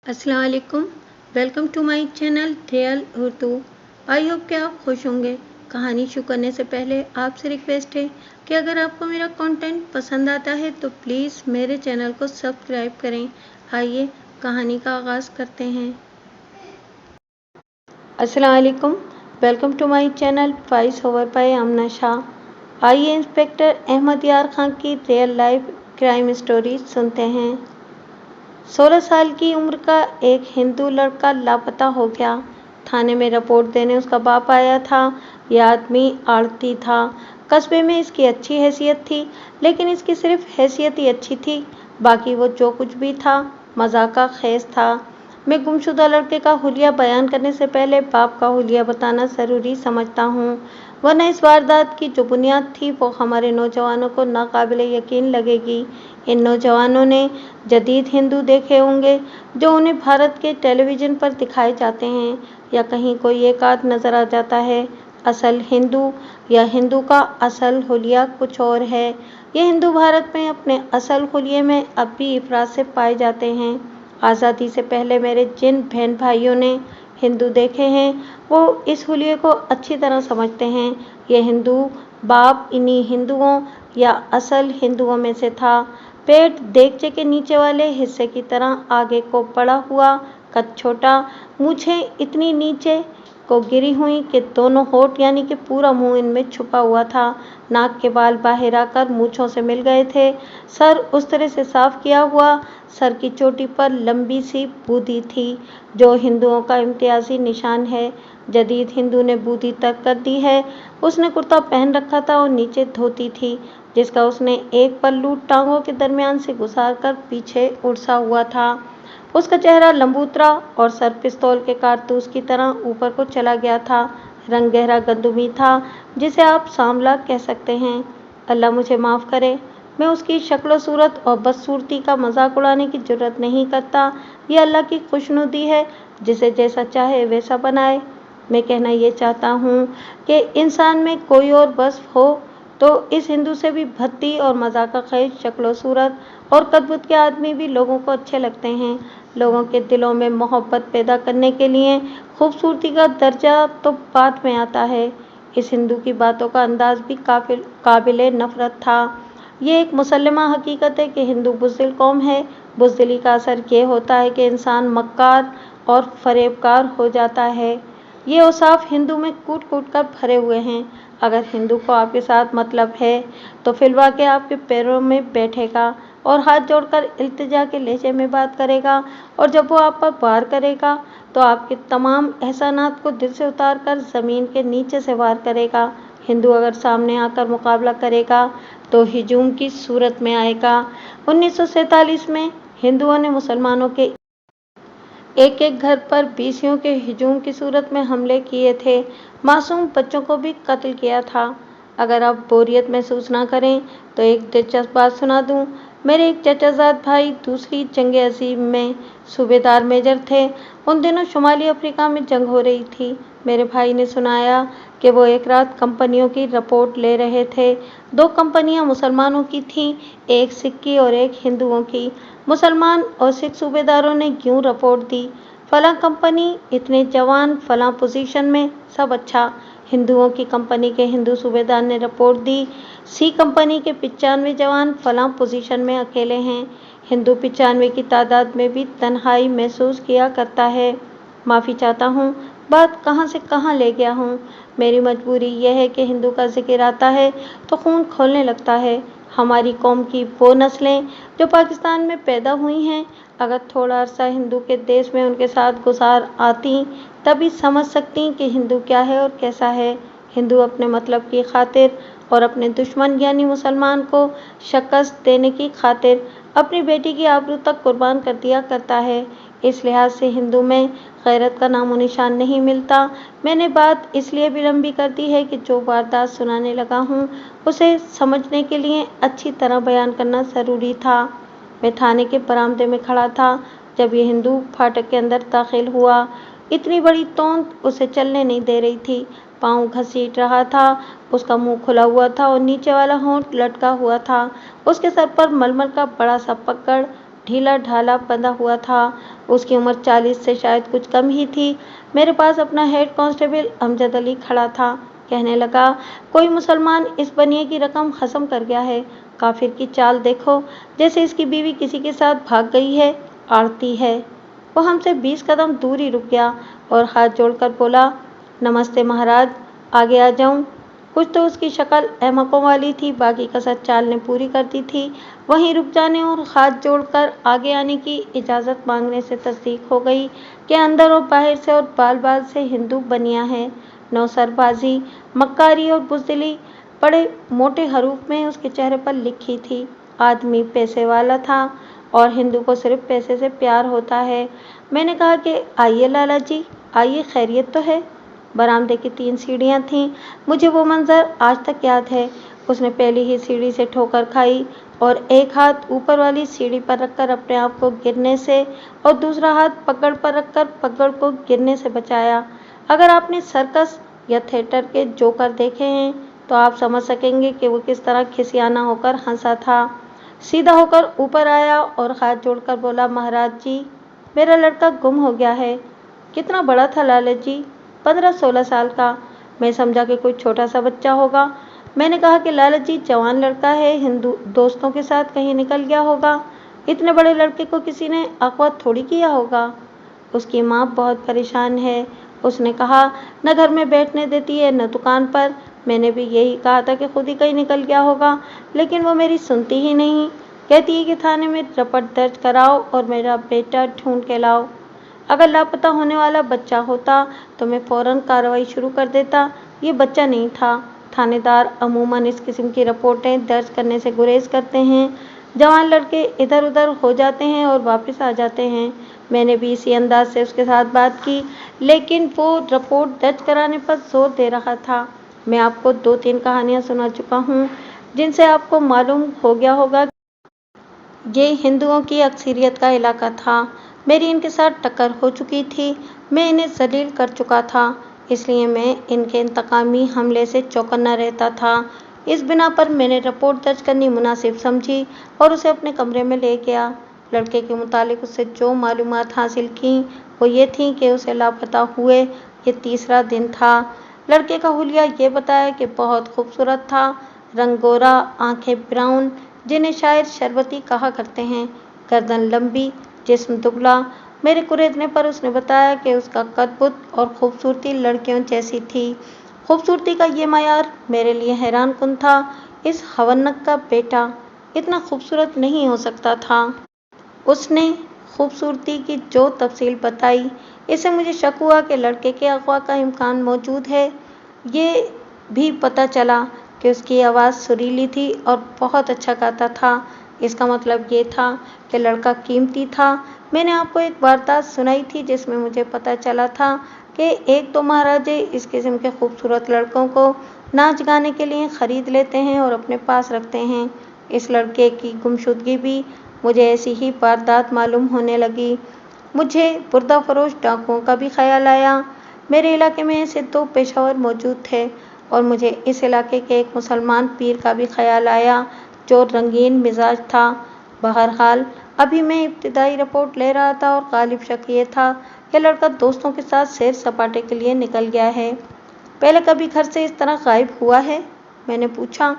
अस्सलाम वालेकुम। Welcome to my channel real Urdu. I hope कि आप खुश होंगे। कहानी शुरू करने से पहले आपसे रिक्वेस्ट है कि अगर आपको मेरा कंटेंट पसंद आता है तो प्लीज़ मेरे चैनल को सब्सक्राइब करें। आइए कहानी का आगाज़ करते हैं। अस्सलाम वालेकुम। Welcome to my channel voice over by Amna Shah. आइए इंस्पेक्टर अहमद यार खान की रियल लाइफ क्राइम स्टोरी सुनते हैं। 16 साल की उम्र का एक हिंदू लड़का लापता हो गया। थाने में रिपोर्ट देने उसका बाप आया था। यह आदमी आड़ती था। कस्बे में इसकी अच्छी हैसियत थी, लेकिन इसकी सिर्फ हैसियत ही अच्छी थी, बाकी वो जो कुछ भी था मजाक का खेस था। मैं गुमशुदा लड़के का हुलिया बयान करने से पहले बाप का हुलिया बताना ज़रूरी समझता हूँ, वरना इस वारदात की जो बुनियाद थी वो हमारे नौजवानों को नाकाबिले यकीन लगेगी। इन नौजवानों ने जदीद हिंदू देखे होंगे जो उन्हें भारत के टेलीविज़न पर दिखाए जाते हैं, या कहीं कोई एक आध नज़र आ जाता है। असल हिंदू या हिंदू का असल हुलिया कुछ और है। ये हिंदू भारत में अपने असल हुलिये में अब भी इफरात से पाए जाते हैं। आज़ादी से पहले मेरे जिन बहन भाइयों ने हिंदू देखे हैं वो इस हुलिये को अच्छी तरह समझते हैं। ये हिंदू बाप इन्हीं हिंदुओं या असल हिंदुओं में से था। पेट देगचे के नीचे वाले हिस्से की तरह आगे को बढ़ा हुआ, कद छोटा, मूछें इतनी नीचे को गिरी हुई कि दोनों होंठ यानी कि पूरा मुंह इनमें छुपा हुआ था। नाक के बाल बाहर आकर मूछों से मिल गए थे। सर उस तरह से साफ किया हुआ, सर की चोटी पर लंबी सी बूदी थी जो हिंदुओं का इम्तियाजी निशान है। जदीद हिंदू ने बूदी तक कर दी है। उसने कुर्ता पहन रखा था और नीचे धोती थी, जिसका उसने एक पल्लू टांगों के दरमियान से गुजार कर पीछे उड़सा हुआ था। उसका चेहरा लंबूतरा और सर पिस्तौल के कारतूस की तरह ऊपर को चला गया था। रंग गहरा गंदुमी था, जिसे आप सांवला कह सकते हैं। अल्लाह मुझे माफ़ करे, मैं उसकी शक्ल सूरत और बदसूरती का मजाक उड़ाने की जुर्रत नहीं करता। ये अल्लाह की खुशनुदी है, जिसे जैसा चाहे वैसा बनाए। मैं कहना ये चाहता हूँ कि इंसान में कोई और वस्फ हो तो इस हिंदू से भी भद्दी और मजाक खेज शक्ल सूरत और कद्बुत के आदमी भी लोगों को अच्छे लगते हैं। लोगों के दिलों में मोहब्बत पैदा करने के लिए खूबसूरती का दर्जा तो बाद में आता है। इस हिंदू की बातों का अंदाज भी काबिले नफरत था। ये एक मुसल्लमा हकीकत है कि हिंदू बुज़दिल कौम है। बुज़दिली का असर ये होता है कि इंसान मक्कार और फरेबकार हो जाता है। ये औसाफ हिंदू में कूट कूट कर भरे हुए हैं। अगर हिंदू को आपके साथ मतलब है तो फिलवा के आपके पैरों में बैठेगा और हाथ जोड़कर इल्तिजा के लहजे में बात करेगा, और जब वो आप पर वार करेगा तो आपके तमाम एहसानात को दिल से उतार कर ज़मीन के नीचे से वार करेगा। हिंदू अगर सामने आकर मुकाबला करेगा तो हिजूम की सूरत में आएगा। 1947 में हिंदुओं ने मुसलमानों के एक एक घर पर बीसियों के हिजूम की सूरत में हमले किए थे। मासूम बच्चों को भी कत्ल किया था। अगर आप बोरियत महसूस ना करें तो एक दिलचस्प बात सुना दूं। मेरे एक चचाजाद भाई दूसरी जंग अजीम में सूबेदार मेजर थे। उन दिनों शुमाली अफ्रीका में जंग हो रही थी। मेरे भाई ने सुनाया कि वो एक रात कंपनियों की रिपोर्ट ले रहे थे। 2 कंपनियां मुसलमानों की थीं, एक सिख की और एक हिंदुओं की। मुसलमान और सिख सूबेदारों ने यूं रिपोर्ट दी, फलां कंपनी इतने जवान, फलां पोजीशन में, सब अच्छा। हिंदुओं की कंपनी के हिंदू सूबेदार ने रिपोर्ट दी, सी कंपनी के 95 जवान फलां पोजीशन में अकेले हैं। हिंदू 95 की तादाद में भी तन्हाई महसूस किया करता है। माफ़ी चाहता हूँ, बात कहाँ से कहाँ ले गया हूँ। मेरी मजबूरी यह है कि हिंदू का जिक्र आता है तो खून खौलने लगता है। हमारी कौम की वो नस्लें जो पाकिस्तान में पैदा हुई हैं, अगर थोड़ा अरसा हिंदू के देश में उनके साथ गुजार आती तभी समझ सकती कि हिंदू क्या है और कैसा है। हिंदू अपने मतलब की खातिर और अपने दुश्मन यानी मुसलमान को शिकस्त देने की खातिर अपनी बेटी की आबरू तक कुर्बान कर दिया करता है। इस लिहाज से हिंदू में गैरत का नामो निशान नहीं मिलता। मैंने बात इसलिए भी लंबी कर दी है कि जो वारदात सुनाने लगा हूँ उसे समझने के लिए अच्छी तरह बयान करना ज़रूरी था। मैं थाने के बरामदे में खड़ा था जब ये हिंदू फाटक के अंदर दाखिल हुआ। इतनी बड़ी तोंद उसे चलने नहीं दे रही थी। पाँव घसीट रहा था, उसका मुंह खुला हुआ था और नीचे वाला होंठ लटका हुआ था। उसके सर पर मलमल का बड़ा सा पकड़ ढीला ढाला बंधा हुआ था। उसकी उम्र 40 से शायद कुछ कम ही थी। मेरे पास अपना हेड कांस्टेबल अमजद अली खड़ा था। कहने लगा, कोई मुसलमान इस बनिए की रकम खत्म कर गया है। काफिर की चाल देखो, जैसे इसकी बीवी किसी के साथ भाग गई है, आड़ती है। वो हमसे 20 कदम दूर ही रुक गया और हाथ जोड़कर बोला, नमस्ते महाराज, आगे आ जाऊं। कुछ तो उसकी शक्ल अहमकों वाली थी, बाकी कसर चाल ने पूरी कर दी थी। वहीं रुक जाने और हाथ जोड़कर आगे आने की इजाज़त मांगने से तस्दीक हो गई कि अंदर और बाहर से और बाल बाल से हिंदू बनिया है। नौसरबाजी, मक्कारी और बुज़दिली बड़े मोटे हरूफ में उसके चेहरे पर लिखी थी। आदमी पैसे वाला था और हिंदू को सिर्फ पैसे से प्यार होता है। मैंने कहा कि आइए लाला जी, आइए, खैरियत तो है। बरामदे की 3 सीढ़ियाँ थीं। मुझे वो मंजर आज तक याद है। उसने पहली ही सीढ़ी से ठोकर खाई और एक हाथ ऊपर वाली सीढ़ी पर रखकर अपने आप को गिरने से और दूसरा हाथ पकड़ पर रखकर पकड़ को गिरने से बचाया। अगर आपने सर्कस या थिएटर के जोकर देखे हैं तो आप समझ सकेंगे कि वो किस तरह खिसियाना होकर हंसा था। सीधा होकर ऊपर आया और हाथ जोड़कर बोला, महाराज जी, मेरा लड़का गुम हो गया है। कितना बड़ा था लाला जी? 15-16 साल का। मैं समझा कि कोई छोटा सा बच्चा होगा। मैंने कहा कि लाला जी, जवान लड़का है, हिंदू दोस्तों के साथ कहीं निकल गया होगा। इतने बड़े लड़के को किसी ने अगवा थोड़ी किया होगा। उसकी माँ बहुत परेशान है। उसने कहा, न घर में बैठने देती है न दुकान पर। मैंने भी यही कहा था कि खुद ही कहीं निकल गया होगा, लेकिन वो मेरी सुनती ही नहीं। कहती है कि थाने में रपट दर्ज कराओ और मेरा बेटा ढूंढ के लाओ। अगर लापता होने वाला बच्चा होता तो मैं फौरन कार्रवाई शुरू कर देता। ये बच्चा नहीं था। थानेदार अमूमन इस किस्म की रिपोर्टें दर्ज करने से गुरेज करते हैं। जवान लड़के इधर उधर हो जाते हैं और वापस आ जाते हैं। मैंने भी इसी अंदाज से उसके साथ बात की, लेकिन वो रिपोर्ट दर्ज कराने पर जोर दे रहा था। मैं आपको 2-3 कहानियां सुना चुका हूँ, जिनसे आपको मालूम हो गया होगा ये हिंदुओं की अक्सरियत का इलाका था। मेरी इनके साथ टक्कर हो चुकी थी। मैं इन्हें जलील कर चुका था, इसलिए मैं इनके इंतकामी हमले से चौकन्ना रहता था। इस बिना पर मैंने रिपोर्ट दर्ज करनी मुनासिब समझी और उसे अपने कमरे में ले गया। लड़के के मुतालिक उससे जो मालूमात हासिल की वो ये थी कि उसे लापता हुए ये 3रा दिन था। लड़के का हुलिया ये बताया कि बहुत खूबसूरत था, रंग गोरा, आंखें ब्राउन जिन्हें शायद शरबती कहा करते हैं, गर्दन लंबी, जिस्म दुबला। मेरे कुरेदने पर उसने बताया कि उसका कद-बुद और खूबसूरती लड़कियों जैसी थी। खूबसूरती का ये मयार मेरे लिए हैरान कुन था। इस हवन्नक का बेटा इतना खूबसूरत नहीं हो सकता था। उसने खूबसूरती की जो तफसील बताई, इससे मुझे शक हुआ कि लड़के के अगवा का इम्कान मौजूद है। ये भी पता चला कि उसकी आवाज़ सुरीली थी और बहुत अच्छा गाता था। इसका मतलब ये था कि लड़का कीमती था। मैंने आपको एक वारदात सुनाई थी जिसमें मुझे पता चला था कि 1-2 महाराजे इस किस्म के खूबसूरत लड़कों को नाच गाने के लिए ख़रीद लेते हैं और अपने पास रखते हैं। इस लड़के की गुमशुदगी भी मुझे ऐसी ही वारदात मालूम होने लगी। मुझे बुर्दा फरोश डाकुओं का भी ख्याल आया। मेरे इलाके में ऐसे 2 पेशावर मौजूद थे और मुझे इस इलाके के एक मुसलमान पीर का भी ख्याल आया जो रंगीन मिजाज था। बहरहाल अभी मैं इब्तिदाई रिपोर्ट ले रहा था और गालिब शक ये था कि लड़का दोस्तों के साथ सैर सपाटे के लिए निकल गया है। पहले कभी घर से इस तरह गायब हुआ है? मैंने पूछा।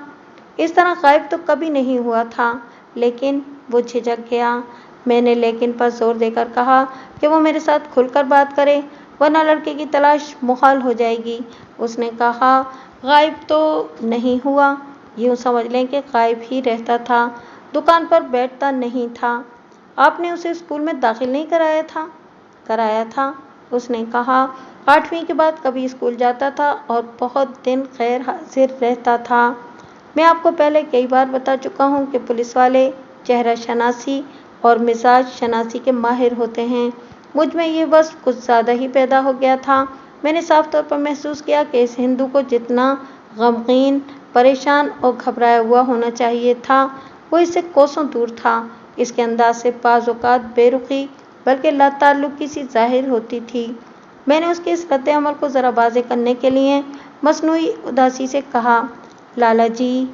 इस तरह गायब तो कभी नहीं हुआ था, लेकिन वो झिझक गया। मैंने लेकिन पर जोर देकर कहा कि वो मेरे साथ खुलकर बात करे, वरना लड़के की तलाश मुहाल हो जाएगी। उसने कहा, गायब तो नहीं हुआ, यूँ समझ लें कि गायब ही रहता था, दुकान पर बैठता नहीं था। आपने उसे स्कूल में दाखिल नहीं कराया था? कराया था, उसने कहा। 8वीं के बाद कभी स्कूल जाता था और बहुत दिन गैर हाजिर रहता था। मैं आपको पहले कई बार बता चुका हूँ कि पुलिस वाले चेहरा शनासी और मिजाज शनासी के माहिर होते हैं। मुझ में ये वस्फ कुछ ज़्यादा ही पैदा हो गया था। मैंने साफ तौर पर महसूस किया कि इस हिंदू को जितना गमगीन, परेशान और घबराया हुआ होना चाहिए था, वो इससे कोसों दूर था। इसके अंदाज से बाज़ औक़ात बेरुखी बल्कि लाताल्लुकी सी ज़ाहिर होती थी। मैंने उसके इस रद्द अमल को ज़रा वाज़ेह करने के लिए मसनूई उदासी से कहा, लाला जी,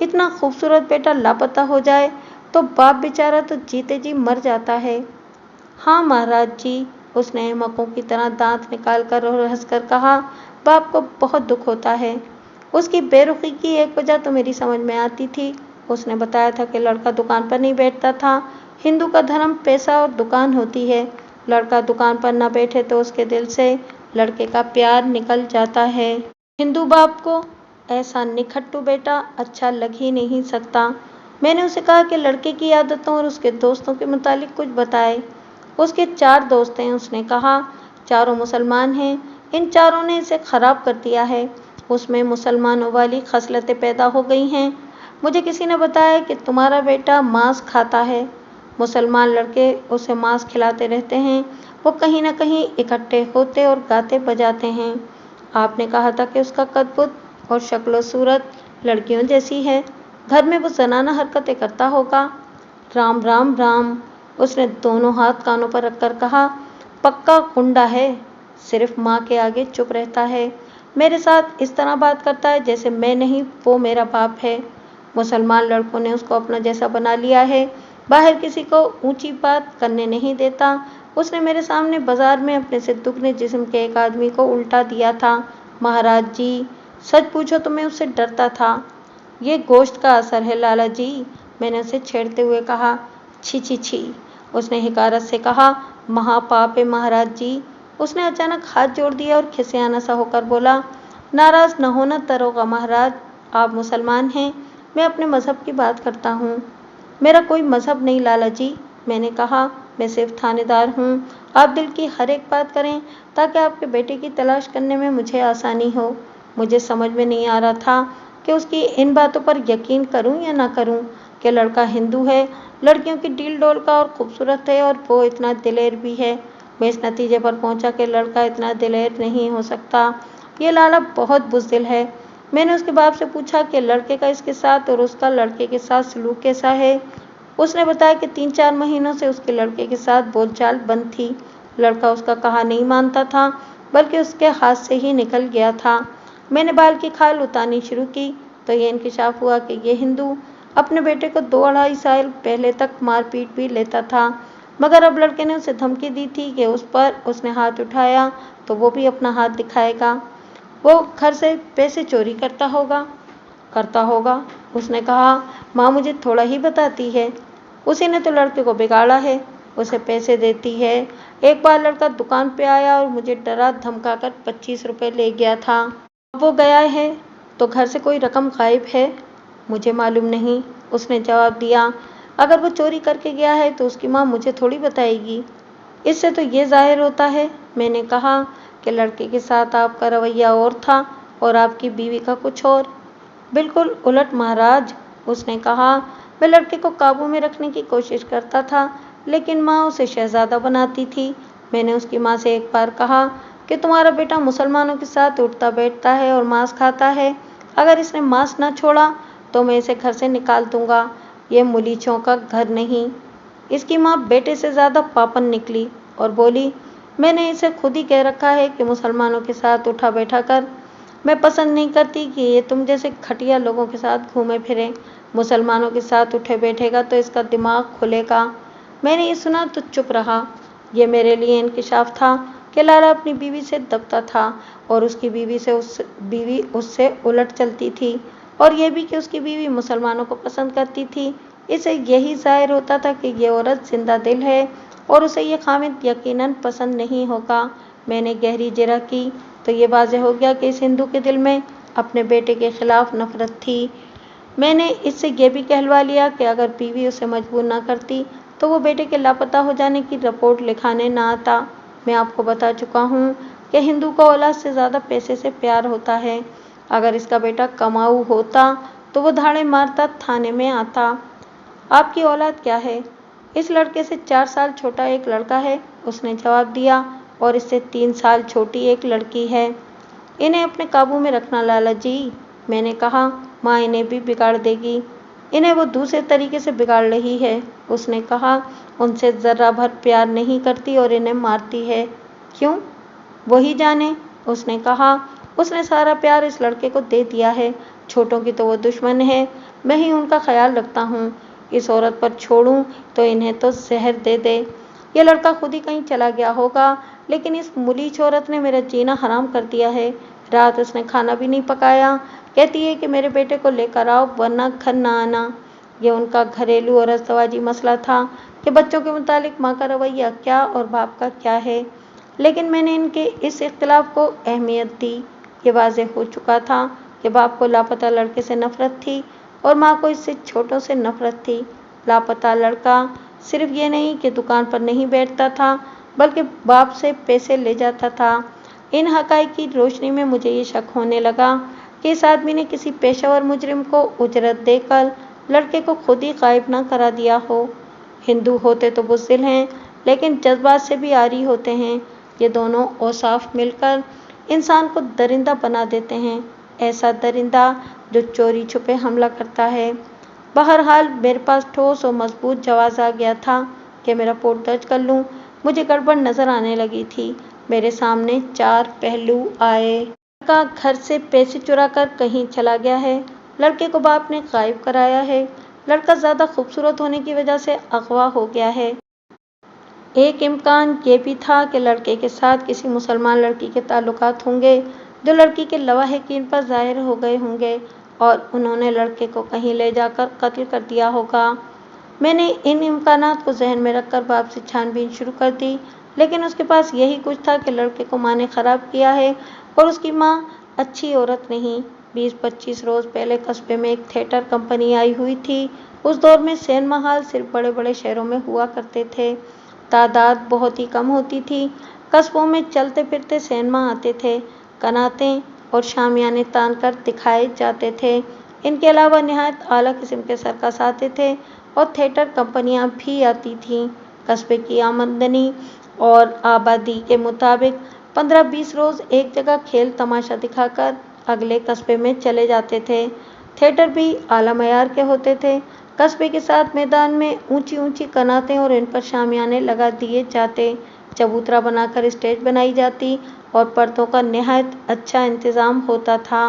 इतना खूबसूरत बेटा लापता हो जाए तो बाप बेचारा तो जीते जी मर जाता है। हाँ महाराज जी, उसने अहमकों की तरह दांत निकालकर और हंसकर कहा। बाप को बहुत दुख होता है। उसकी बेरुखी की एक वजह तो मेरी समझ में आती थी। उसने बताया था कि लड़का दुकान पर नहीं बैठता था। हिंदू का धर्म पैसा और दुकान होती है। लड़का दुकान पर न बैठे तो उसके दिल से लड़के का प्यार निकल जाता है। हिंदू बाप को ऐसा निखट्टू बेटा अच्छा लग ही नहीं सकता। मैंने उसे कहा कि लड़के की आदतों और उसके दोस्तों के मुतालिक कुछ बताए। उसके 4 दोस्त हैं, उसने कहा। चारों मुसलमान हैं। इन चारों ने इसे खराब कर दिया है। उसमें मुसलमानों वाली खसलतें पैदा हो गई हैं। मुझे किसी ने बताया कि तुम्हारा बेटा मांस खाता है। मुसलमान लड़के उसे मांस खिलाते रहते हैं। वो कहीं न कहीं इकट्ठे होते और गाते बजाते हैं। आपने कहा था कि उसका कद और शक्ल सूरत लड़कियों जैसी है। घर में वो जनाना हरकतें करता होगा। राम राम राम, उसने दोनों हाथ कानों पर रखकर कहा। पक्का कुंडा है, सिर्फ माँ के आगे चुप रहता है। मेरे साथ इस तरह बात करता है जैसे मैं नहीं वो मेरा बाप है। मुसलमान लड़कों ने उसको अपना जैसा बना लिया है। बाहर किसी को ऊंची बात करने नहीं देता। उसने मेरे सामने बाजार में अपने से दुगने जिस्म के एक आदमी को उल्टा दिया था। महाराज जी, सच पूछो तो मैं उससे डरता था। ये गोश्त का असर है लाला जी, मैंने उसे छेड़ते हुए कहा। छी छी छी, उसने हिकारत से कहा। महापाप है महाराज जी। उसने अचानक हाथ जोड़ दिया और खिसियाना सा होकर बोला। नाराज न होना दरोगा महाराज, आप मुसलमान हैं, मैं अपने मजहब की बात करता हूँ। मेरा कोई मजहब नहीं लाला जी, मैंने कहा। मैं सिर्फ थानेदार हूँ। आप दिल की हर एक बात करें ताकि आपके बेटे की तलाश करने में मुझे आसानी हो। मुझे समझ में नहीं आ रहा था कि उसकी इन बातों पर यकीन करूं या ना करूं कि लड़का हिंदू है, लड़कियों की डील डोल का और खूबसूरत है और वो इतना दिलेर भी है। मैं इस नतीजे पर पहुंचा कि लड़का इतना दिलेर नहीं हो सकता। ये लाला बहुत बुज़दिल है। मैंने उसके बाप से पूछा कि लड़के का इसके साथ और उसका लड़के के साथ सलूक कैसा है। उसने बताया कि 3-4 महीनों से उसके लड़के के साथ बोलचाल बंद थी। लड़का उसका कहा नहीं मानता था, बल्कि उसके हाथ से ही निकल गया था। मैंने बाल की खाल उतारनी शुरू की तो ये इंकिशाफ हुआ कि ये हिंदू अपने बेटे को 2-2.5 साल पहले तक मारपीट भी लेता था, मगर अब लड़के ने उसे धमकी दी थी कि उस पर उसने हाथ उठाया तो वो भी अपना हाथ दिखाएगा। वो घर से पैसे चोरी करता होगा, उसने कहा। माँ मुझे थोड़ा ही बताती है। उसी ने तो लड़के को बिगाड़ा है, उसे पैसे देती है। एक बार लड़का दुकान पे आया और मुझे डरा धमकाकर 25 रुपए ले गया था। अब वो गया है तो घर से कोई रकम गायब है। मुझे मालूम नहीं, उसने जवाब दिया। अगर वो चोरी करके गया है तो उसकी माँ मुझे थोड़ी बताएगी। इससे तो ये जाहिर होता है, मैंने कहा, कि लड़के के साथ आपका रवैया और था और आपकी बीवी का कुछ और। बिल्कुल उलट महाराज, उसने कहा। मैं लड़के को काबू में रखने की कोशिश करता था, लेकिन माँ उसे शहजादा बनाती थी। मैंने उसकी माँ से एक बार कहा कि तुम्हारा बेटा मुसलमानों के साथ उठता बैठता है और मांस खाता है। अगर इसने मांस न छोड़ा तो मैं इसे घर से निकाल दूंगा। ये मुलीचों का घर नहीं। इसकी माँ बेटे से ज़्यादा पापन निकली और बोली, मैंने इसे खुद ही कह रखा है कि मुसलमानों के साथ उठा बैठा कर। मैं पसंद नहीं करती कि ये तुम जैसे घटिया लोगों के साथ घूमे फिरे। मुसलमानों के साथ उठे बैठेगा तो इसका दिमाग खुलेगा। मैंने ये सुना तो चुप रहा। ये मेरे लिए इंकिशाफ था कि लाला अपनी बीवी से दबता था और उसकी बीवी उससे उलट चलती थी, और ये भी कि उसकी बीवी मुसलमानों को पसंद करती थी। इससे यही जाहिर होता था कि ये औरत जिंदा दिल है और उसे ये खामिद यकीनन पसंद नहीं होगा। मैंने गहरी जिरह की तो ये वाज़ेह हो गया कि इस हिंदू के दिल में अपने बेटे के खिलाफ नफरत थी। मैंने इससे ये भी कहलवा लिया कि अगर बीवी उसे मजबूर ना करती तो वो बेटे के लापता हो जाने की रिपोर्ट लिखाने ना आता। मैं आपको बता चुका हूँ कि हिंदू को औलाद से ज़्यादा पैसे से प्यार होता है। अगर इसका बेटा कमाऊ होता तो वो धाड़े मारता थाने में आता। आपकी औलाद क्या है? इस लड़के से 4 साल छोटा एक लड़का है, उसने जवाब दिया, और इससे 3 साल छोटी एक लड़की है। इन्हें अपने काबू में रखना लाला जी, मैंने कहा। माँ इन्हें भी बिगाड़ देगी। इन्हें वो दूसरे तरीके से बिगाड़ रही है, उसने कहा। उनसे ज़रा भर प्यार नहीं करती और इन्हें मारती है। क्यों? वही जाने, उसने कहा। उसने सारा प्यार इस लड़के को दे दिया है। छोटों की तो वो दुश्मन है, मैं ही उनका ख्याल रखता हूँ। इस औरत पर छोड़ूं तो इन्हें तो जहर दे दे। ये लड़का खुद ही कहीं चला गया होगा, लेकिन इस मुलीच औरत ने मेरा जीना हराम कर दिया है। रात उसने खाना भी नहीं पकाया। कहती है कि मेरे बेटे को लेकर आओ वरना घर ना आना। ये उनका घरेलू और अस्तवाजी मसला था कि बच्चों के मुतालिक माँ का रवैया क्या और बाप का क्या है। लेकिन मैंने इनके इस इख्तिलाफ को अहमियत दी। ये वाज़ेह हो चुका था कि बाप को लापता लड़के से नफरत थी और माँ को इससे छोटों से नफरत थी। लापता लड़का सिर्फ ये नहीं कि दुकान पर नहीं बैठता था, बल्कि बाप से पैसे ले जाता था। इन हक़ाइक़ की रोशनी में मुझे ये शक होने लगा कि इस आदमी ने किसी पेशेवर मुजरिम को उजरत देकर लड़के को खुद ही गायब न करा दिया हो। हिंदू होते तो बुज़दिल हैं, लेकिन जज्बात से भी आरी होते हैं। ये दोनों औसाफ मिलकर इंसान को दरिंदा बना देते हैं, ऐसा दरिंदा जो चोरी छुपे हमला करता है। बहरहाल मेरे पास ठोस और मजबूत जवाब आ गया था कि मैं रिपोर्ट दर्ज कर लूँ। मुझे गड़बड़ नज़र आने लगी थी। मेरे सामने 4 पहलू आए। लड़का घर से पैसे चुरा कर कहीं चला गया है। लड़के को बाप ने गायब कराया है। लड़का ज़्यादा खूबसूरत होने की वजह से अगवा हो गया है। एक इम्कान ये भी था कि लड़के के साथ किसी मुसलमान लड़की के ताल्लुकात होंगे जो लड़की के लवाहिकीन पर ज़ाहिर हो गए होंगे और उन्होंने लड़के को कहीं ले जाकर कत्ल कर दिया होगा। मैंने इन इम्कानात को जहन में रखकर बाप से छानबीन शुरू कर दी, लेकिन उसके पास यही कुछ था कि लड़के को माँ ने ख़राब किया है और उसकी माँ अच्छी औरत नहीं। 20-25 रोज़ पहले कस्बे में एक थिएटर कंपनी आई हुई थी। उस दौर में सिनेमा हॉल सिर्फ बड़े बड़े शहरों में हुआ करते थे। तादाद बहुत ही कम होती थी। कस्बों में चलते फिरते सिनेमा आते थे, कनातें और शामियाने तान कर दिखाए जाते थे। इनके अलावा निहायत आला किस्म के सर्कस आते थे और थिएटर कंपनियां भी आती थीं। कस्बे की आमदनी और आबादी के मुताबिक 15-20 रोज़ एक जगह खेल तमाशा दिखाकर अगले कस्बे में चले जाते थे। थिएटर भी आला मयार के होते थे। कस्बे के साथ मैदान में ऊंची ऊंची कनातें और इन पर शामियाने लगा दिए जाते, चबूतरा बनाकर स्टेज बनाई जाती और पर्दों का निहायत अच्छा इंतज़ाम होता था।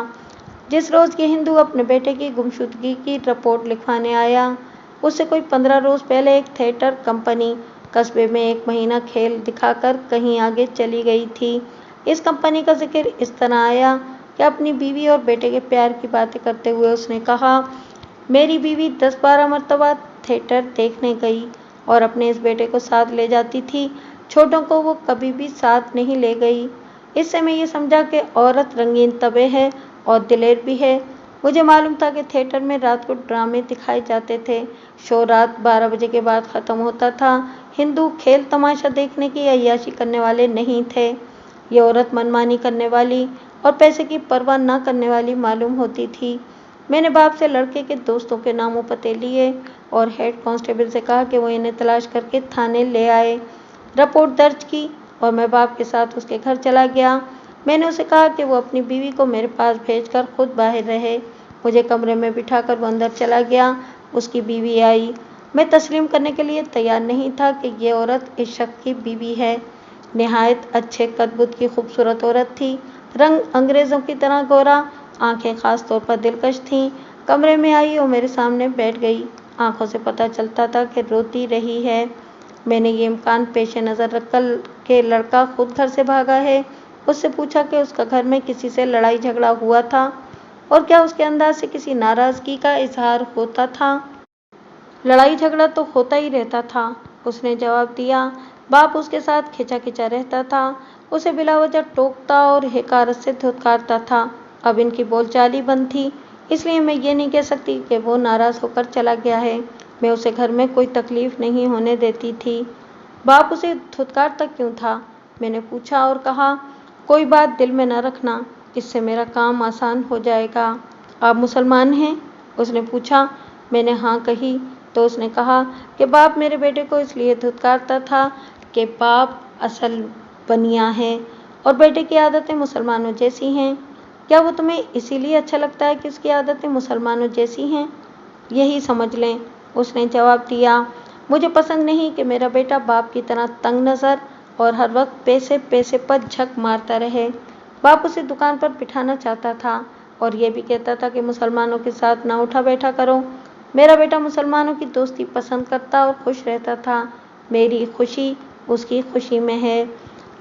जिस रोज़ ये हिंदू अपने बेटे की गुमशुदगी की रिपोर्ट लिखवाने आया, उससे कोई 15 रोज़ पहले एक थिएटर कंपनी कस्बे में 1 महीना खेल दिखाकर कहीं आगे चली गई थी। इस कंपनी का जिक्र इस तरह आया कि अपनी बीवी और बेटे के प्यार की बातें करते हुए उसने कहा, मेरी बीवी 10-12 मरतबा थिएटर देखने गई और अपने इस बेटे को साथ ले जाती थी। छोटों को वो कभी भी साथ नहीं ले गई। इससे मैं ये समझा कि औरत रंगीन तबे है और दिलेर भी है। मुझे मालूम था कि थिएटर में रात को ड्रामे दिखाए जाते थे। शो रात 12 बजे के बाद ख़त्म होता था। हिंदू खेल तमाशा देखने की अय्याशी करने वाले नहीं थे। ये औरत मनमानी करने वाली और पैसे की परवाह न करने वाली मालूम होती थी। मैंने बाप से लड़के के दोस्तों के नामों पते लिए और हेड कांस्टेबल से कहा कि वो इन्हें तलाश करके थाने ले आए। रिपोर्ट दर्ज की और मैं बाप के साथ उसके घर चला गया। मैंने उसे कहा कि वो अपनी बीवी को मेरे पास भेजकर खुद बाहर रहे। मुझे कमरे में बिठाकर वो अंदर चला गया। उसकी बीवी आई। मैं तस्लीम करने के लिए तैयार नहीं था कि ये औरत इस शख्स की बीवी है। निहायत अच्छे कद-बुद की खूबसूरत औरत थी। रंग अंग्रेज़ों की तरह गोरा, आंखें खास तौर पर दिलकश थीं। कमरे में आई और मेरे सामने बैठ गई। आंखों से पता चलता था कि रोती रही है। मैंने ये इम्कान पेश नज़र रखकर कि लड़का खुद घर से भागा है, उससे पूछा कि उसका घर में किसी से लड़ाई झगड़ा हुआ था और क्या उसके अंदाज से किसी नाराज़गी का इजहार होता था। लड़ाई झगड़ा तो होता ही रहता था, उसने जवाब दिया। बाप उसके साथ खिंचा रहता था, उसे बिलावजह टोकता और हिकारत से धुतकारता था। अब इनकी बोलचाल ही बंद थी, इसलिए मैं ये नहीं कह सकती कि वो नाराज़ होकर चला गया है। मैं उसे घर में कोई तकलीफ़ नहीं होने देती थी। बाप उसे धुतकारता क्यों था? मैंने पूछा और कहा, कोई बात दिल में न रखना, इससे मेरा काम आसान हो जाएगा। आप मुसलमान हैं? उसने पूछा। मैंने हाँ कही तो उसने कहा कि बाप मेरे बेटे को इसलिए धुतकारता था कि बाप असल बनिया है और बेटे की आदतें मुसलमानों जैसी हैं। क्या वो तुम्हें इसीलिए अच्छा लगता है कि उसकी आदतें मुसलमानों जैसी हैं? यही समझ लें, उसने जवाब दिया। मुझे पसंद नहीं कि मेरा बेटा बाप की तरह तंग नज़र और हर वक्त पैसे पैसे पर झक मारता रहे। बाप उसे दुकान पर बिठाना चाहता था और ये भी कहता था कि मुसलमानों के साथ ना उठा बैठा करो। मेरा बेटा मुसलमानों की दोस्ती पसंद करता और खुश रहता था। मेरी खुशी उसकी खुशी में है।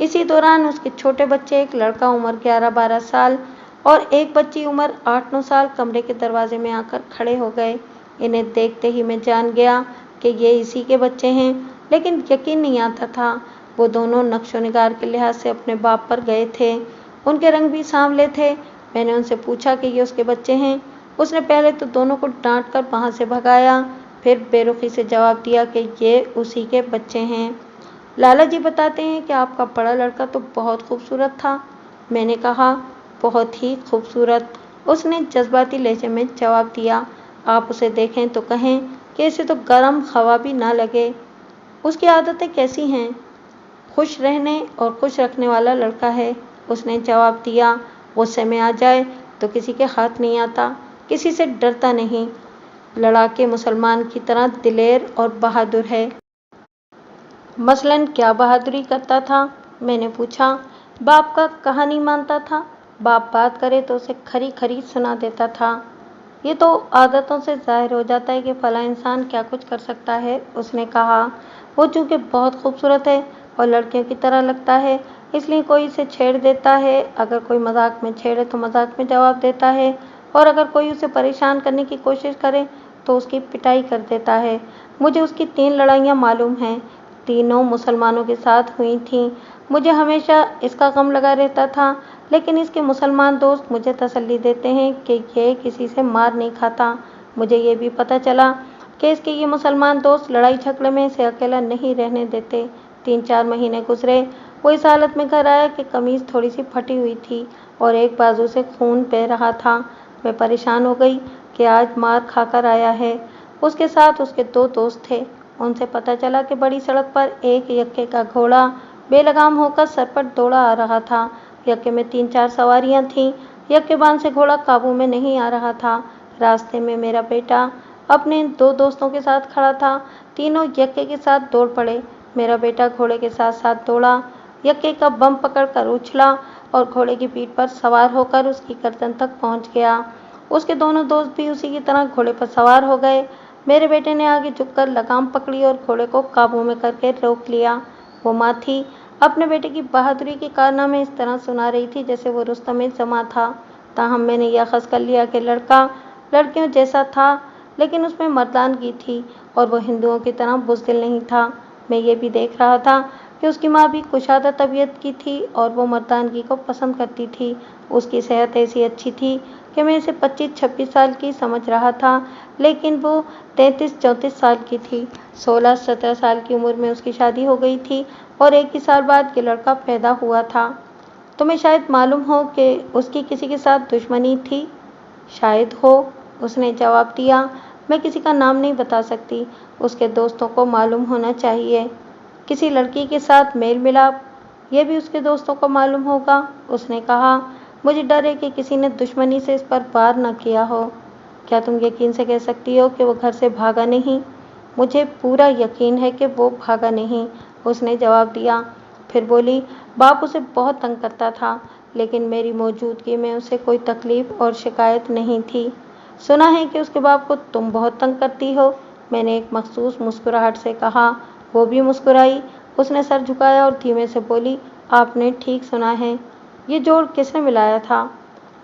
इसी दौरान उसके छोटे बच्चे, एक लड़का उम्र 11-12 साल और एक बच्ची उम्र 8-9 साल, कमरे के दरवाजे में आकर खड़े हो गए। इन्हें देखते ही मैं जान गया कि ये इसी के बच्चे हैं, लेकिन यकीन नहीं आता था। वो दोनों नक्शो-निगार के लिहाज से अपने बाप पर गए थे। उनके रंग भी सांवले थे। मैंने उनसे पूछा कि ये उसके बच्चे हैं। उसने पहले तो दोनों को डांट कर वहाँ से भगाया, फिर बेरुखी से जवाब दिया कि ये उसी के बच्चे हैं। लाला जी बताते हैं कि आपका बड़ा लड़का तो बहुत खूबसूरत था। मैंने कहा, बहुत ही खूबसूरत। उसने जज्बाती लहजे में जवाब दिया। आप उसे देखें तो कहें कि इसे तो गर्म हवा भी ना लगे। उसकी आदतें कैसी हैं? खुश रहने और खुश रखने वाला लड़का है। उसने जवाब दिया। गुस्से में आ जाए तो किसी के हाथ नहीं आता, किसी से डरता नहीं। लड़ाके मुसलमान की तरह दिलेर और बहादुर है। मसलन क्या बहादुरी करता था? मैंने पूछा। बाप का कहानी मानता था। बाप बात करे तो उसे खरी खरी सुना देता था। ये तो आदतों से जाहिर हो जाता है कि फला इंसान क्या कुछ कर सकता है, उसने कहा। वो चूंकि बहुत खूबसूरत है और लड़कियों की तरह लगता है, इसलिए कोई इसे छेड़ देता है। अगर कोई मजाक में छेड़े तो मजाक में जवाब देता है, और अगर कोई उसे परेशान करने की कोशिश करे तो उसकी पिटाई कर देता है। मुझे उसकी 3 लड़ाइयाँ मालूम हैं। तीनों मुसलमानों के साथ हुई थीं। मुझे हमेशा इसका गम लगा रहता था, लेकिन इसके मुसलमान दोस्त मुझे तसल्ली देते हैं कि ये किसी से मार नहीं खाता। मुझे ये भी पता चला कि इसके ये मुसलमान दोस्त लड़ाई झगड़े में इसे अकेला नहीं रहने देते। 3-4 महीने गुजरे। वो इस हालत में घर आया कि कमीज थोड़ी सी फटी हुई थी और एक बाजू से खून बह रहा था। मैं परेशान हो गई कि आज मार खाकर आया है। उसके साथ उसके 2 दोस्त थे। उनसे पता चला कि बड़ी सड़क पर एक यक्के का घोड़ा बेलगाम होकर सर पर दौड़ा आ रहा था। यक्के में 3-4 सवारियां थीं। यक्के बांध से घोड़ा काबू में नहीं आ रहा था। रास्ते में मेरा बेटा अपने 2 दोस्तों के साथ खड़ा था। तीनों यक्के के साथ दौड़ पड़े। मेरा बेटा घोड़े के साथ साथ दौड़ा। यक्के का बम पकड़कर उछला और घोड़े की पीठ पर सवार होकर उसकी गर्दन तक पहुंच गया। उसके दोनों दोस्त भी उसी की तरह घोड़े पर सवार हो गए। मेरे बेटे ने आगे झुककर लगाम पकड़ी और घोड़े को काबू में करके रोक लिया। वो माँ थी, अपने बेटे की बहादुरी के कारनामे इस तरह सुना रही थी जैसे वो रुस्तम जमा था। ताहम मैंने यह अखज़ कर लिया कि लड़का लड़कियों जैसा था, लेकिन उसमें मर्दानगी थी और वो हिंदुओं की तरह बुज़दिल नहीं था। मैं ये भी देख रहा था कि उसकी माँ भी कुशादा तबीयत की थी और वो मर्दानगी को पसंद करती थी। उसकी सेहत ऐसी अच्छी थी कि मैं इसे 25-26 साल की समझ रहा था, लेकिन वो 33-34 साल की थी। 16-17 साल की उम्र में उसकी शादी हो गई थी और एक ही साल बाद ये लड़का पैदा हुआ था। तुम्हें शायद मालूम हो कि उसकी किसी के साथ दुश्मनी थी। शायद हो, उसने जवाब दिया। मैं किसी का नाम नहीं बता सकती। उसके दोस्तों को मालूम होना चाहिए। किसी लड़की के साथ मेल मिलाप, ये भी उसके दोस्तों को मालूम होगा, उसने कहा। मुझे डर है कि किसी ने दुश्मनी से इस पर वार न किया हो। क्या तुम यकीन से कह सकती हो कि वो घर से भागा नहीं? मुझे पूरा यकीन है कि वो भागा नहीं, उसने जवाब दिया। फिर बोली, बाप उसे बहुत तंग करता था, लेकिन मेरी मौजूदगी में उसे कोई तकलीफ और शिकायत नहीं थी। सुना है कि उसके बाप को तुम बहुत तंग करती हो, मैंने एक मखसूस मुस्कुराहट से कहा। वो भी मुस्कुराई। उसने सर झुकाया और धीमे से बोली, आपने ठीक सुना है। ये जोड़ किसने मिलाया था?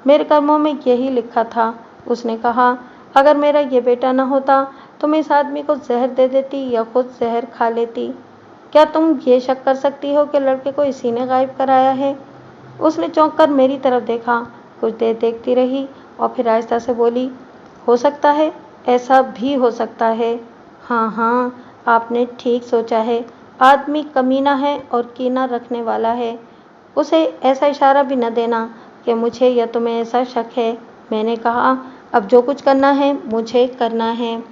मेरे कर्मों में यही लिखा था, उसने कहा। अगर मेरा ये बेटा न होता तो मैं इस आदमी को जहर दे देती या खुद जहर खा लेती। क्या तुम ये शक कर सकती हो कि लड़के को इसी ने गायब कराया है? उसने चौंक कर मेरी तरफ देखा, कुछ देर देखती रही और फिर आहिस्ता से बोली, हो सकता है, ऐसा भी हो सकता है। हाँ हाँ, आपने ठीक सोचा है। आदमी कमीना है और कीना रखने वाला है। उसे ऐसा इशारा भी न देना कि मुझे या तुम्हें ऐसा शक है, मैंने कहा। अब जो कुछ करना है मुझे करना है।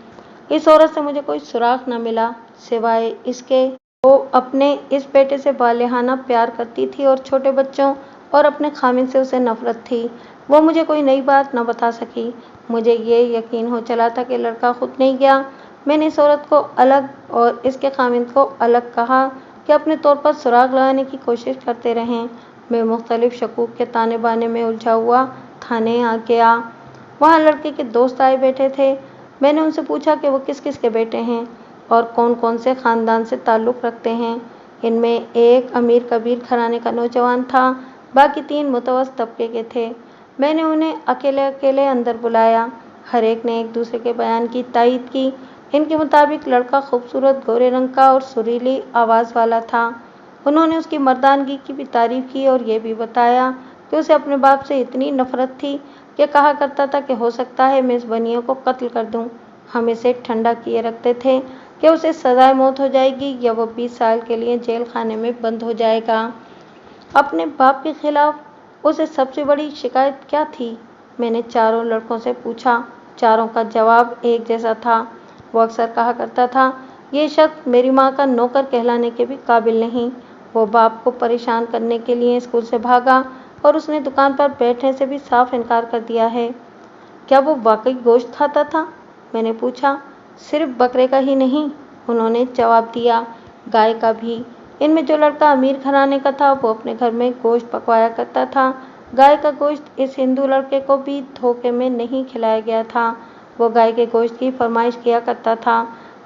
इस औरत से मुझे कोई सुराग न मिला, सिवाय इसके वो अपने इस बेटे से बालिहाना प्यार करती थी और छोटे बच्चों और अपने खामिन से उसे नफरत थी। वो मुझे कोई नई बात न बता सकी। मुझे ये यकीन हो चला था कि लड़का खुद नहीं गया। मैंने इस औरत को अलग और इसके खामिन को अलग कहा कि अपने तौर पर सुराग लगाने की कोशिश करते रहें। मैं मुख्तलिफ शकूक के ताने बाने में उलझा हुआ थाने आ गया। वहाँ लड़के के दोस्त आए बैठे थे। मैंने उनसे पूछा कि वो किस किस के बेटे हैं और कौन कौन से ख़ानदान से ताल्लुक़ रखते हैं। इनमें एक अमीर कबीर घराने का नौजवान था, बाकी 3 मुतवस्सित तबके के थे। मैंने उन्हें अकेले अकेले अंदर बुलाया। हर एक ने एक दूसरे के बयान की तायीद की। इनके मुताबिक लड़का खूबसूरत गोरे रंग का और सुरीली आवाज़ वाला था। उन्होंने उसकी मर्दानगी की भी तारीफ़ की और ये भी बताया कि उसे अपने बाप से इतनी नफ़रत थी कि कहा करता था कि हो सकता है मैं इस बनिए को कत्ल कर दूं। हम इसे ठंडा किए रखते थे कि उसे सज़ाए मौत हो जाएगी या वो 20 साल के लिए जेल खाने में बंद हो जाएगा। अपने बाप के खिलाफ उसे सबसे बड़ी शिकायत क्या थी? मैंने चारों लड़कों से पूछा। चारों का जवाब एक जैसा था। वो अक्सर कहा करता था, ये शख्स मेरी माँ का नौकर कहलाने के भी काबिल नहीं। वो बाप को परेशान करने के लिए स्कूल से भागा और उसने दुकान पर बैठने से भी साफ इनकार कर दिया है। क्या वो वाकई गोश्त खाता था? मैंने पूछा। सिर्फ बकरे का ही नहीं, उन्होंने जवाब दिया, गाय का भी। इनमें जो लड़का अमीर घराने का था वो अपने घर में गोश्त पकवाया करता था। गाय का गोश्त इस हिंदू लड़के को भी धोखे में नहीं खिलाया गया था। वो गाय के गोश्त की फरमाइश किया करता था।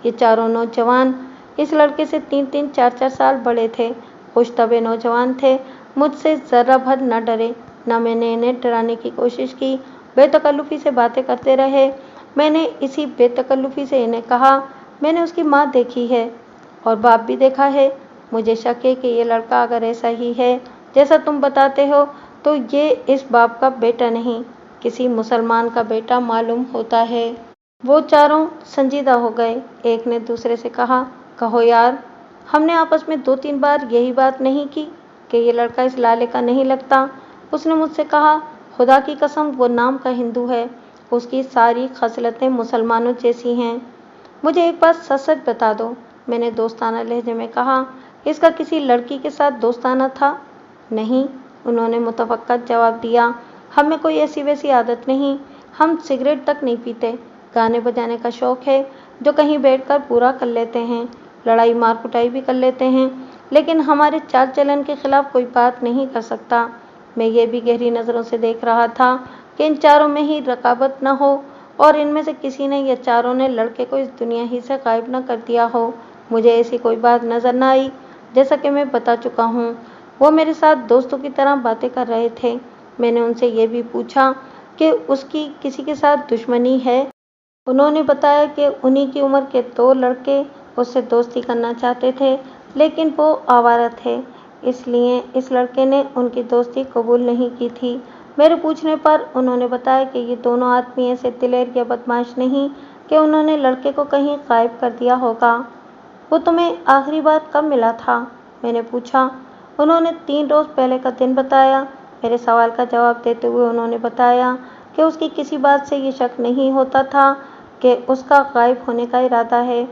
ये चारों नौजवान इस लड़के से 3-3, 4-4 साल बड़े थे। खुशतबे नौजवान थे। मुझसे ज़रा भर न डरे, न मैंने इन्हें डराने की कोशिश की। बेतकल्लुफ़ी से बातें करते रहे। मैंने इसी बेतकल्लुफ़ी से इन्हें कहा, मैंने उसकी माँ देखी है और बाप भी देखा है। मुझे शक है कि ये लड़का अगर ऐसा ही है जैसा तुम बताते हो तो ये इस बाप का बेटा नहीं, किसी मुसलमान का बेटा मालूम होता है। वो चारों संजीदा हो गए। एक ने दूसरे से कहा, कहो यार, हमने आपस में 2-3 बार यही बात नहीं की कि ये लड़का इस लाले का नहीं लगता। उसने मुझसे कहा, खुदा की कसम वो नाम का हिंदू है, उसकी सारी खसलतें मुसलमानों जैसी हैं। मुझे एक बात सच सच बता दो, मैंने दोस्ताना लहजे में कहा। इसका किसी लड़की के साथ दोस्ताना था? नहीं, उन्होंने मुतफक्किर जवाब दिया। हम में कोई ऐसी वैसी आदत नहीं, हम सिगरेट तक नहीं पीते। गाने बजाने का शौक है जो कहीं बैठकर पूरा कर लेते हैं। लड़ाई मार कुटाई भी कर लेते हैं, लेकिन हमारे चाल चलन के खिलाफ कोई बात नहीं कर सकता। मैं ये भी गहरी नज़रों से देख रहा था कि इन चारों में ही रकाबत न हो और इनमें से किसी ने या चारों ने लड़के को इस दुनिया ही से गायब न कर दिया हो। मुझे ऐसी कोई बात नज़र न आई। जैसा कि मैं बता चुका हूँ, वो मेरे साथ दोस्तों की तरह बातें कर रहे थे। मैंने उनसे ये भी पूछा कि उसकी किसी के साथ दुश्मनी है। उन्होंने बताया कि उन्हीं की उम्र के 2 लड़के उससे दोस्ती करना चाहते थे, लेकिन वो आवारा थे, इसलिए इस लड़के ने उनकी दोस्ती कबूल नहीं की थी। मेरे पूछने पर उन्होंने बताया कि ये दोनों आदमी ऐसे दिलेर या बदमाश नहीं कि उन्होंने लड़के को कहीं गायब कर दिया होगा। वो तुम्हें आखिरी बार कब मिला था? मैंने पूछा। उन्होंने 3 रोज़ पहले का दिन बताया। मेरे सवाल का जवाब देते हुए उन्होंने बताया कि उसकी किसी बात से ये शक नहीं होता था कि उसका गायब होने का इरादा है।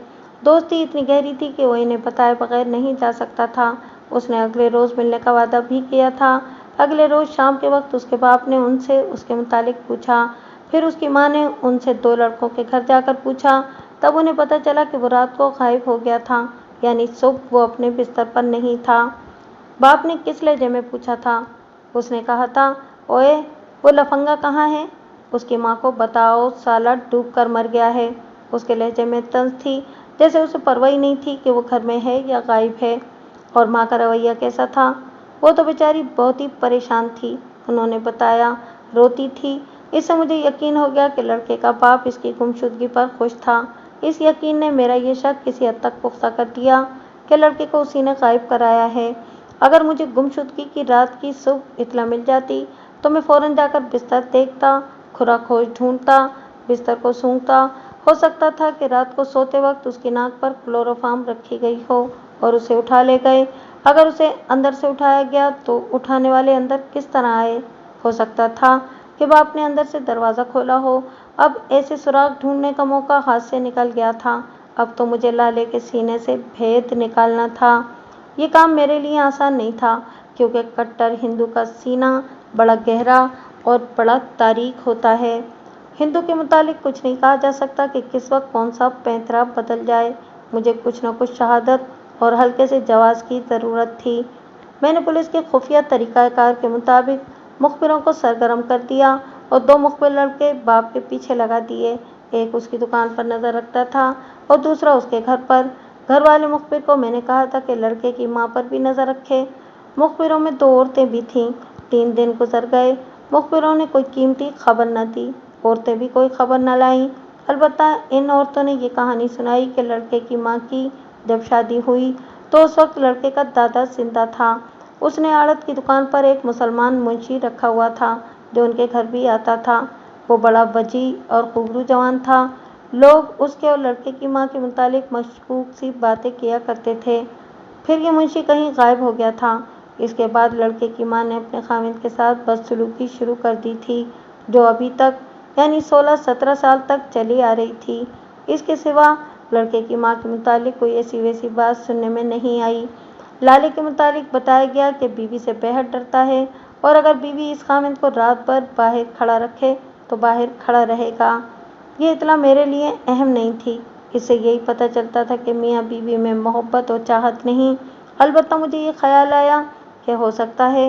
दोस्ती इतनी गहरी थी कि वो इन्हें बताए बगैर नहीं जा सकता था। उसने अगले रोज़ मिलने का वादा भी किया था। अगले रोज़ शाम के वक्त उसके बाप ने उनसे उसके मुतालिक पूछा। फिर उसकी माँ ने उनसे 2 लड़कों के घर जाकर पूछा। तब उन्हें पता चला कि वो रात को गायब हो गया था, यानी सुबह वो अपने बिस्तर पर नहीं था। बाप ने किस लहजे में पूछा था? उसने कहा था, ओए, वो लफंगा कहाँ है? उसकी माँ को बताओ, साला डूब कर मर गया है। उसके लहजे में तंज थी, जैसे उसे परवाह ही नहीं थी कि वो घर में है या गायब है। और माँ का रवैया कैसा था? वो तो बेचारी बहुत ही परेशान थी, उन्होंने बताया, रोती थी। इससे मुझे यकीन हो गया कि लड़के का बाप इसकी गुमशुदगी पर खुश था। इस यकीन ने मेरा ये शक किसी हद तक पुख्ता कर दिया कि लड़के को उसी ने गायब कराया है। अगर मुझे गुमशुदगी की रात की सुबह इत्तला मिल जाती तो मैं फ़ौरन जाकर बिस्तर देखता, खुरा खोज ढूंढता, बिस्तर को सूंघता। हो सकता था कि रात को सोते वक्त उसकी नाक पर क्लोरोफार्म रखी गई हो और उसे उठा ले गए। अगर उसे अंदर से उठाया गया तो उठाने वाले अंदर किस तरह आए? हो सकता था कि बाप ने अंदर से दरवाज़ा खोला हो। अब ऐसे सुराग ढूंढने का मौका हाथ से निकल गया था। अब तो मुझे लाले के सीने से भेद निकालना था। ये काम मेरे लिए आसान नहीं था, क्योंकि कट्टर हिंदू का सीना बड़ा गहरा और बड़ा तारीख होता है। हिंदू के मुतालिक कुछ नहीं कहा जा सकता कि किस वक्त कौन सा पैंतरा बदल जाए। मुझे कुछ न कुछ शहादत और हल्के से जवाज़ की ज़रूरत थी। मैंने पुलिस के खुफिया तरीक़ाकार के मुताबिक मुखबिरों को सरगर्म कर दिया और 2 मुखबिर लड़के बाप के पीछे लगा दिए। एक उसकी दुकान पर नजर रखता था और दूसरा उसके घर पर। घर वाले मुखबिर को मैंने कहा था कि लड़के की माँ पर भी नजर रखे। मुखबिरों में 2 औरतें भी थीं। 3 दिन गुजर गए, मुखबिरों ने कोई कीमती खबर न दी, औरतें भी कोई खबर न लाईं। अलबत्ता इन औरतों ने ये कहानी सुनाई कि लड़के की माँ की जब शादी हुई तो उस वक्त लड़के का दादा जिंदा था। उसने आड़त की दुकान पर एक मुसलमान मुंशी रखा हुआ था जो उनके घर भी आता था। वो बड़ा वजी और खूबरू जवान था। लोग उसके और लड़के की माँ के मुतालिक मशकूक सी बातें किया करते थे। फिर ये मुंशी कहीं गायब हो गया था। इसके बाद लड़के की माँ ने अपने खामिद के साथ बदसलूकी शुरू कर दी थी, जो अभी तक यानी 16-17 साल तक चली आ रही थी। इसके सिवा लड़के की माँ के मुतालिक कोई ऐसी वैसी बात सुनने में नहीं आई। लाले के मुतालिक बताया गया कि बीवी से बेहद डरता है और अगर बीवी इस खामिद को रात भर बाहर खड़ा रखे तो बाहर खड़ा रहेगा। ये इतला मेरे लिए अहम नहीं थी। इससे यही पता चलता था कि मियाँ बीवी में मोहब्बत और चाहत नहीं। अलबत्ता मुझे ये ख्याल आया कि हो सकता है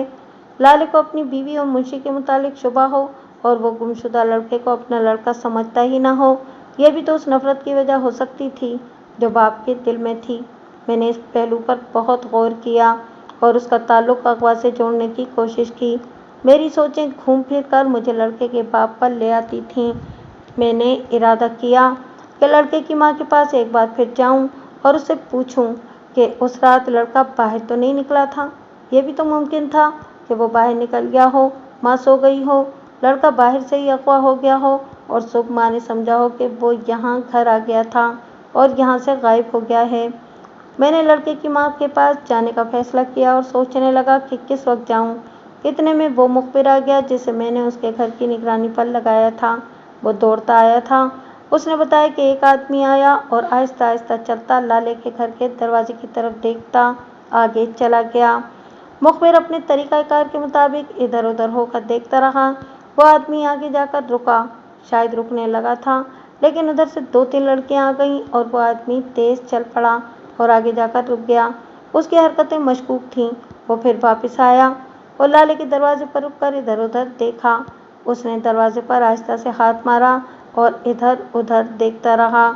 लाले को अपनी बीवी और मुंशी के मुतालिक शुबा हो और वो गुमशुदा लड़के को अपना लड़का समझता ही ना हो। यह भी तो उस नफरत की वजह हो सकती थी जो बाप के दिल में थी। मैंने इस पहलू पर बहुत गौर किया और उसका ताल्लुक अगवा से जोड़ने की कोशिश की। मेरी सोचें घूम फिर कर मुझे लड़के के बाप पर ले आती थीं। मैंने इरादा किया कि लड़के की माँ के पास एक बार फिर जाऊं और उससे पूछूं कि उस रात लड़का बाहर तो नहीं निकला था। यह भी तो मुमकिन था कि वो बाहर निकल गया हो, माँ सो गई हो, लड़का बाहर से ही अगवा हो गया हो और सुबह माँ ने समझा हो कि वो यहाँ घर आ गया था और यहाँ से गायब हो गया है। मैंने लड़के की माँ के पास जाने का फैसला किया और सोचने लगा कि किस वक्त जाऊं। इतने में वो मुखबिर आ गया जिसे मैंने उसके घर की निगरानी पर लगाया था। वो दौड़ता आया था। उसने बताया कि एक आदमी आया और आहिस्ता आहिस्ता चलता लाले के घर के दरवाजे की तरफ देखता आगे चला गया। मुखबिर अपने तरीक़ाकार के मुताबिक इधर उधर होकर देखता रहा। वो आदमी आगे जाकर रुका, शायद रुकने लगा था, लेकिन उधर से 2-3 लड़कियां आ गईं और वो आदमी तेज चल पड़ा और आगे जाकर रुक गया। उसकी हरकतें मशकूक थीं। वो फिर वापस आया और लाले के दरवाजे पर रुककर इधर उधर देखा। उसने दरवाजे पर आहिस्ता से हाथ मारा और इधर उधर देखता रहा।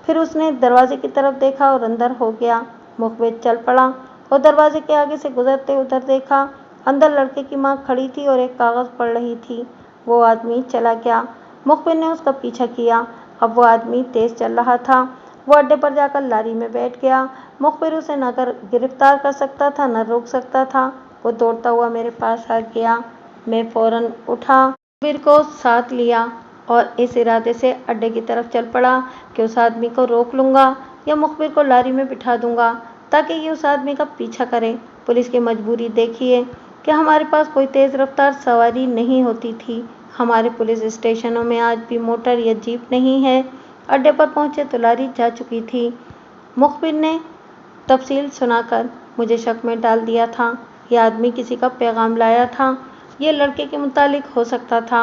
फिर उसने दरवाजे की तरफ देखा और अंदर हो गया। मुखबिर चल पड़ा और दरवाजे के आगे से गुजरते उधर देखा। अंदर लड़के की माँ खड़ी थी और एक कागज पढ़ रही थी। वो आदमी चला गया। मुखबिर ने उसका पीछा किया। अब वो आदमी तेज चल रहा था। वो अड्डे पर जाकर लारी में बैठ गया। मुखबिर उसे न गिरफ्तार कर सकता था न रोक सकता था। वो दौड़ता हुआ मेरे पास आ गया। मैं फौरन उठा, मुखबिर को साथ लिया और इस इरादे से अड्डे की तरफ चल पड़ा कि उस आदमी को रोक लूँगा या मुखबिर को लारी में बिठा दूँगा ताकि ये उस आदमी का पीछा करे। पुलिस की मजबूरी देखिए कि हमारे पास कोई तेज़ रफ्तार सवारी नहीं होती थी। हमारे पुलिस स्टेशनों में आज भी मोटर या जीप नहीं है। अड्डे पर पहुँचे तो लारी जा चुकी थी। मुखबिर ने तफसील सुनाकर मुझे शक में डाल दिया था। यह आदमी किसी का पैगाम लाया था। ये लड़के के मुतालिक हो सकता था।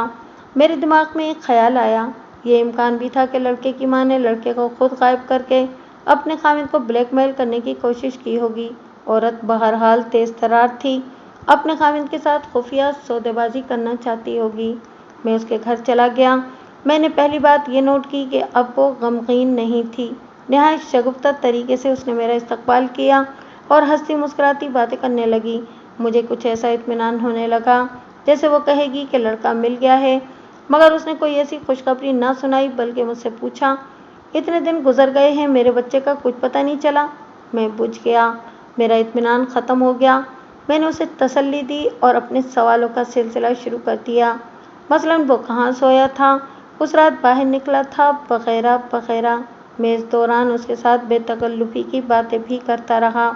मेरे दिमाग में एक ख्याल आया। ये इम्कान भी था कि लड़के की माँ ने लड़के को खुद गायब करके अपने खामिद को ब्लैकमेल करने की कोशिश की होगी। औरत बहरहाल तेज तर्रार थी, अपने खामिद के साथ खुफिया सौदेबाजी करना चाहती होगी। मैं उसके घर चला गया। मैंने पहली बात ये नोट की कि अब वो गमगीन नहीं थी। नहायत शगुफ्ता तरीके से उसने मेरा इस्तकबाल किया और हंसती मुस्कुराती बातें करने लगी। मुझे कुछ ऐसा इत्मीनान होने लगा जैसे वो कहेगी कि लड़का मिल गया है। मगर उसने कोई ऐसी खुशखबरी ना सुनाई बल्कि मुझसे पूछा, इतने दिन गुजर गए हैं, मेरे बच्चे का कुछ पता नहीं चला। मैं बुझ गया। मेरा इत्मीनान ख़त्म हो गया। मैंने उसे तसल्ली दी और अपने सवालों का सिलसिला शुरू कर दिया। मसलन वो कहाँ सोया था, उस रात बाहर निकला था, वगैरह वगैरह। मैं इस दौरान उसके साथ बेतकल्लुफ़ी की बातें भी करता रहा।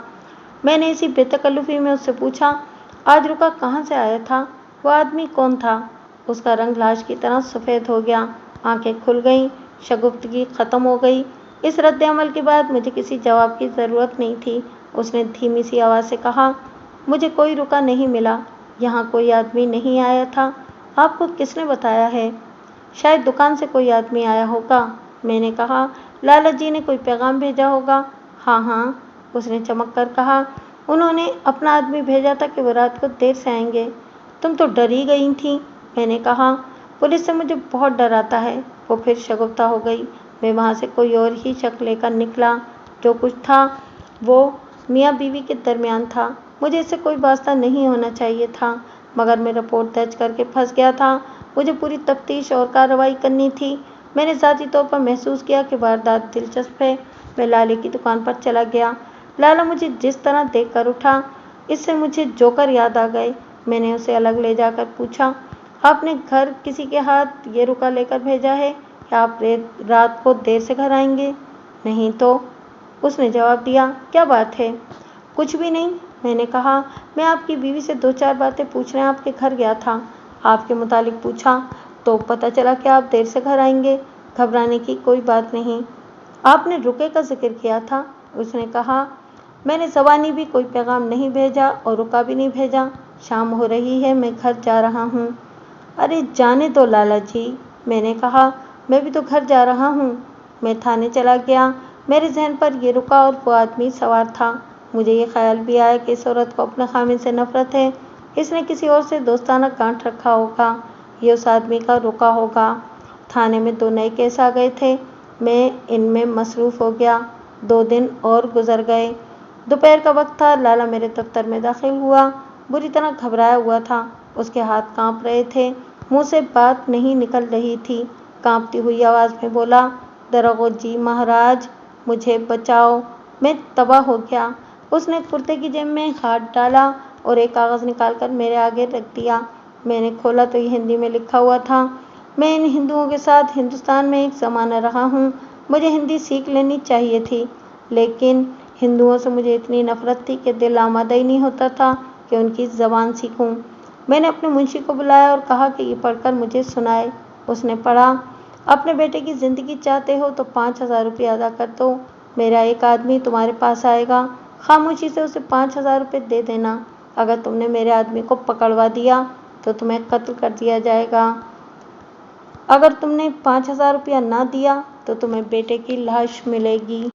मैंने इसी बेतकल्लुफ़ी में उससे पूछा, आज रुका कहाँ से आया था, वो आदमी कौन था। उसका रंग लाश की तरह सफ़ेद हो गया, आंखें खुल गईं, शगुफ्तगी ख़त्म हो गई। इस रद्द अमल के बाद मुझे किसी जवाब की ज़रूरत नहीं थी। उसने धीमी सी आवाज़ से कहा, मुझे कोई रुका नहीं मिला, यहाँ कोई आदमी नहीं आया था। आपको किसने बताया है? शायद दुकान से कोई आदमी आया होगा। मैंने कहा, लाला जी ने कोई पैगाम भेजा होगा। हाँ हाँ, उसने चमक कर कहा, उन्होंने अपना आदमी भेजा था कि वो रात को देर से आएंगे। तुम तो डर ही गई थी। मैंने कहा, पुलिस से मुझे बहुत डर आता है। वो फिर शगुफ्ता हो गई। मैं वहाँ से कोई और ही शक लेकर निकला। जो कुछ था वो मियाँ बीवी के दरमियान था। मुझे इससे कोई वास्ता नहीं होना चाहिए था, मगर मैं रिपोर्ट दर्ज करके फंस गया था। मुझे पूरी तफ्तीश और कार्रवाई करनी थी। मैंने ज़ाती तौर पर महसूस किया कि वारदात दिलचस्प है। मैं लाले की दुकान पर चला गया। लाला मुझे जिस तरह देख कर उठा, इससे मुझे जोकर याद आ गए। मैंने उसे अलग ले जाकर पूछा, आपने घर किसी के हाथ ये रुका लेकर भेजा है या आप रात को देर से घर आएंगे? नहीं तो, उसने जवाब दिया। क्या बात है? कुछ भी नहीं, मैंने कहा। मैं आपकी बीवी से 2-4 बातें पूछने आपके घर गया था। आपके मुतालिक पूछा तो पता चला कि आप देर से घर आएंगे। घबराने की कोई बात नहीं। आपने रुके का जिक्र किया था, उसने कहा। मैंने ज़बानी भी कोई पैगाम नहीं भेजा और रुका भी नहीं भेजा। शाम हो रही है, मैं घर जा रहा हूँ। अरे जाने दो लाला जी, मैंने कहा। मैं भी तो घर जा रहा हूँ। मैं थाने चला गया। मेरे जहन पर ये रुका और वो आदमी सवार था। मुझे ये ख्याल भी आया कि इस औरत को अपने खामिद से नफरत है। इसने किसी और से दोस्ताना गांठ रखा होगा। ये उस आदमी का रुका होगा। थाने में 2 नए केस आ गए थे। मैं इनमें मसरूफ़ हो गया। 2 दिन और गुजर गए। दोपहर का वक्त था। लाला मेरे दफ्तर में दाखिल हुआ। बुरी तरह घबराया हुआ था। उसके हाथ कांप रहे थे। मुंह से बात नहीं निकल रही थी। कांपती हुई आवाज़ में बोला, दरोगा जी महाराज, मुझे बचाओ, मैं तबाह हो गया। उसने कुर्ते की जेब में हाथ डाला और एक कागज़ निकालकर मेरे आगे रख दिया। मैंने खोला तो ये हिंदी में लिखा हुआ था, मैं इन हिंदुओं के साथ हिंदुस्तान में एक ज़माना रहा हूँ। मुझे हिंदी सीख लेनी चाहिए थी, लेकिन हिंदुओं से मुझे इतनी नफरत थी कि दिल आमादा ही नहीं होता था कि उनकी ज़बान सीखूं। मैंने अपने मुंशी को बुलाया और कहा कि ये पढ़कर मुझे सुनाए। उसने पढ़ा, अपने बेटे की ज़िंदगी चाहते हो तो 5,000 रुपये अदा कर दो। मेरा एक आदमी तुम्हारे पास आएगा, खामोशी से उसे 5,000 रुपये दे देना। अगर तुमने मेरे आदमी को पकड़वा दिया तो तुम्हें कत्ल कर दिया जाएगा। अगर तुमने 5,000 रुपया ना दिया तो तुम्हें बेटे की लाश मिलेगी।